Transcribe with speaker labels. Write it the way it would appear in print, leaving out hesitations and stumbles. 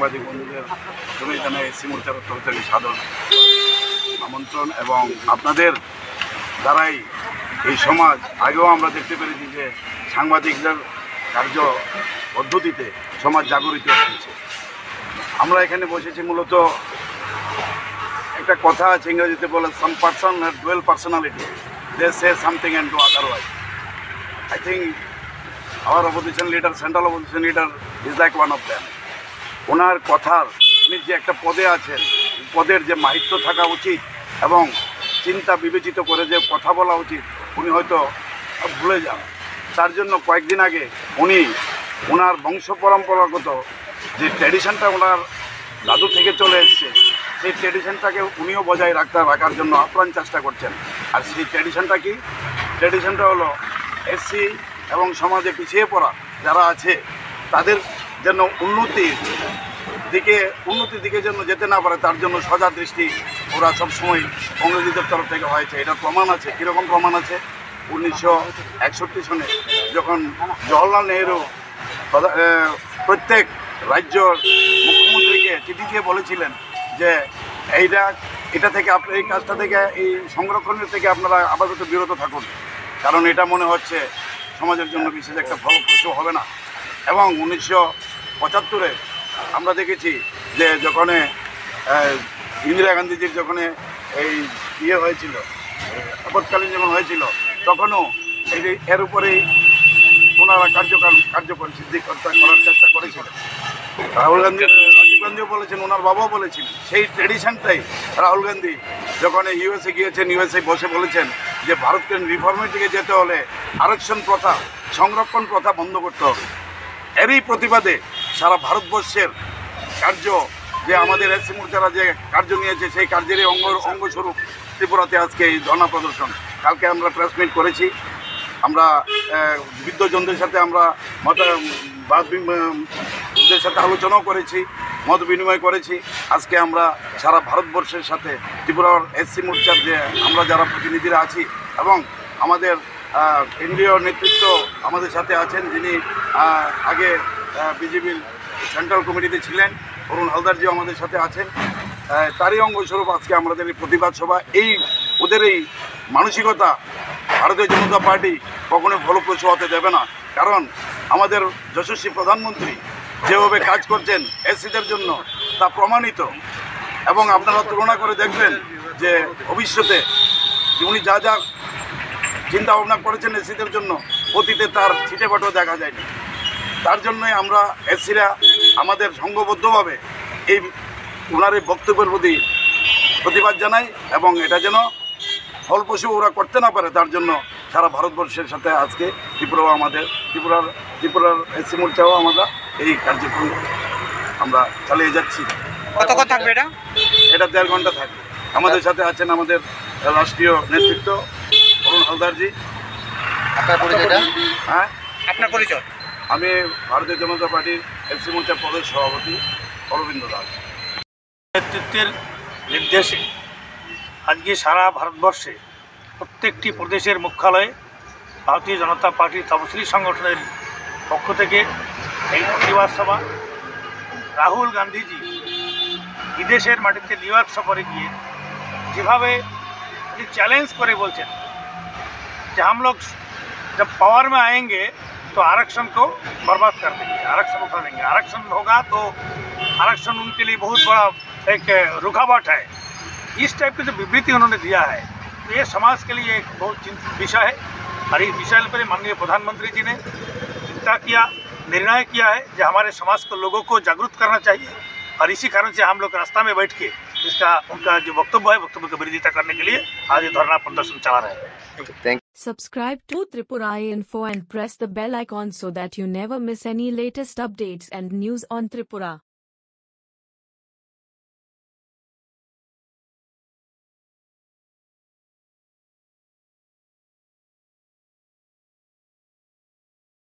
Speaker 1: সাংবাদিক বন্ধুদের প্রথমে জানাই এসসি মোর্চার তরফ থেকে সাদর আমন্ত্রণ। এবং আপনাদের দ্বারাই এই সমাজ আগেও আমরা দেখতে পেরেছি যে সাংবাদিকদের কার্য পদ্ধতিতে সমাজ জাগরিত হয়েছে। আমরা এখানে বসেছি মূলত একটা কথা আছে ইংরেজিতে বলে, some person have dual personality, they say something and do otherwise. I think our opposition leader, central opposition leader is like one of them. ওনার কথার, উনি যে একটা পদে আছেন, পদের যে মাহিত্য থাকা উচিত এবং চিন্তা বিবেচিত করে যে কথা বলা উচিত, উনি হয়তো ভুলে যান। তার জন্য কয়েকদিন আগে উনি ওনার বংশ পরম্পরাগত যে ট্র্যাডিশনটা ওনার দাদু থেকে চলে এসছে, সেই ট্র্যাডিশনটাকে উনিও বজায় রাখার জন্য আপ্রাণ চেষ্টা করছেন। আর সেই ট্র্যাডিশনটা কি? ট্র্যাডিশনটা হলো এসসি এবং সমাজে পিছিয়ে পড়া যারা আছে তাদের যেন উন্নতির দিকে যেন যেতে না পারে, তার জন্য সজা দৃষ্টি ওরা সবসময় কংগ্রেসীদের তরফ থেকে হয়েছে। এটার প্রমাণ আছে। কীরকম প্রমাণ আছে? 1961 সনে যখন জওহরলাল নেহরু প্রত্যেক রাজ্যর মুখ্যমন্ত্রীকে চিঠি দিয়ে বলেছিলেন যে এটা থেকে এই কাজটা থেকে, এই সংরক্ষণের থেকে আপনারা আপাতত বিরত থাকুন, কারণ এটা মনে হচ্ছে সমাজের জন্য বিশেষ একটা ফলপ্রসূ হবে না। এবং 1975-এ আমরা দেখেছি যে যখন ইন্দিরা গান্ধীজির যখন এই হয়েছিল, আপৎকালীন যখন হয়েছিল, তখনও এর উপরেই ওনারা কার্যকরী সিদ্ধি করার চেষ্টা করেছিলেন। রাজীব গান্ধীও বলেছেন, ওনার বাবাও বলেছেন। সেই ট্রেডিশনটাই রাহুল গান্ধী যখন ইউএসএ গিয়েছেন, ইউএসএ বসে বলেছেন যে ভারতকে রিফর্মের দিকে যেতে হলে আরক্ষণ প্রথা, সংরক্ষণ প্রথা বন্ধ করতে হবে। এরই প্রতিবাদে সারা ভারতবর্ষের কার্য, যে আমাদের এসসি মোর্চারা যে কার্য নিয়েছে, সেই কার্যেরই অঙ্গস্বরূপ ত্রিপুরাতে আজকে এই ধর্ণা প্রদর্শন। কালকে আমরা প্রেস মিট করেছি, আমরা বৃদ্ধজনদের সাথে আমরা ওদের সাথে আলোচনাও করেছি, মত বিনিময় করেছি। আজকে আমরা সারা ভারতবর্ষের সাথে ত্রিপুরার এসসি মোর্চার যে আমরা যারা প্রতিনিধিরা আছি এবং আমাদের কেন্দ্রীয় নেতৃত্ব আমাদের সাথে আছেন, যিনি আগে বিজেপির সেন্ট্রাল কমিটিতে ছিলেন, অরুণ হালদারজিও আমাদের সাথে আছেন। তারই অঙ্গস্বরূপ আজকে আমাদের এই প্রতিবাদ সভা। ওদের এই মানসিকতা ভারতীয় জনতা পার্টি কখনোই ফলপ্রসূ হতে দেবে না, কারণ আমাদের যশস্বী প্রধানমন্ত্রী যেভাবে কাজ করছেন এসসিদের জন্য তা প্রমাণিত। এবং আপনারা তুলনা করে দেখবেন যে ভবিষ্যতে উনি যা যা চিন্তা ভাবনা করেছেন এসসিদের জন্য, অতীতে তার ছিটেফাটেও দেখা যায়নি। তার জন্যই আমরা এসসিরা আমাদের সংঘবদ্ধভাবে ওনার এই বক্তব্যের প্রতি প্রতিবাদ জানাই, এবং এটা যেন ফলপ্রসূ ওরা করতে না পারে, তার জন্য সারা ভারতবর্ষের সাথে আজকে ত্রিপুরার এসসি মোর্চাও আমরা এই কার্যক্রম আমরা চালিয়ে যাচ্ছি।
Speaker 2: কতক্ষণ থাকবে এটা?
Speaker 1: 1.5 ঘন্টা থাকবে। আমাদের সাথে আছেন আমাদের রাষ্ট্রীয় নেতৃত্ব অরুণ হালদারজি।
Speaker 2: আপনার পরিচয়টা?
Speaker 1: হ্যাঁ,
Speaker 2: আপনার পরিচয়?
Speaker 1: আমি ভারতীয় জনতা পার্টির এসসি মোর্চার প্রদেশ সভাপতি অরবিন্দ দাস।
Speaker 3: নেতৃত্বের নির্দেশে আজকে সারা ভারতবর্ষে প্রত্যেকটি প্রদেশের মুখ্যালয়ে ভারতীয় জনতা পার্টির তপশিলি সংগঠনের পক্ষ থেকে এই প্রতিবাদ সভা। রাহুল গান্ধীজি বিদেশের মাটিতে নিউ ইয়র্ক সফরে গিয়ে যেভাবে উনি চ্যালেঞ্জ করে বলছেন যে हम लोग जब पावर में आएंगे तो आरक्षण को बर्बाद कर देंगे, आरक्षण उठा देंगे, आरक्षण होगा तो आरक्षण उनके लिए बहुत बड़ा एक रुकावट है। इस टाइप की जो विवृत्ति उन्होंने दिया है, तो ये समाज के लिए एक बहुत चिंतित विषय है। और इस विषय पर माननीय प्रधानमंत्री जी ने चिंता किया, निर्णय किया है कि हमारे समाज को, लोगों को जागरूक करना चाहिए। और इसी कारण से हम लोग रास्ता में बैठ के उनका जो वक्तव्य है, वक्तव्य की विरोधिता करने के लिए आज ये धरना प्रदर्शन चला रहे हैं।
Speaker 4: Subscribe to Tripura Info and press the bell icon so that you never miss any latest updates and news on Tripura.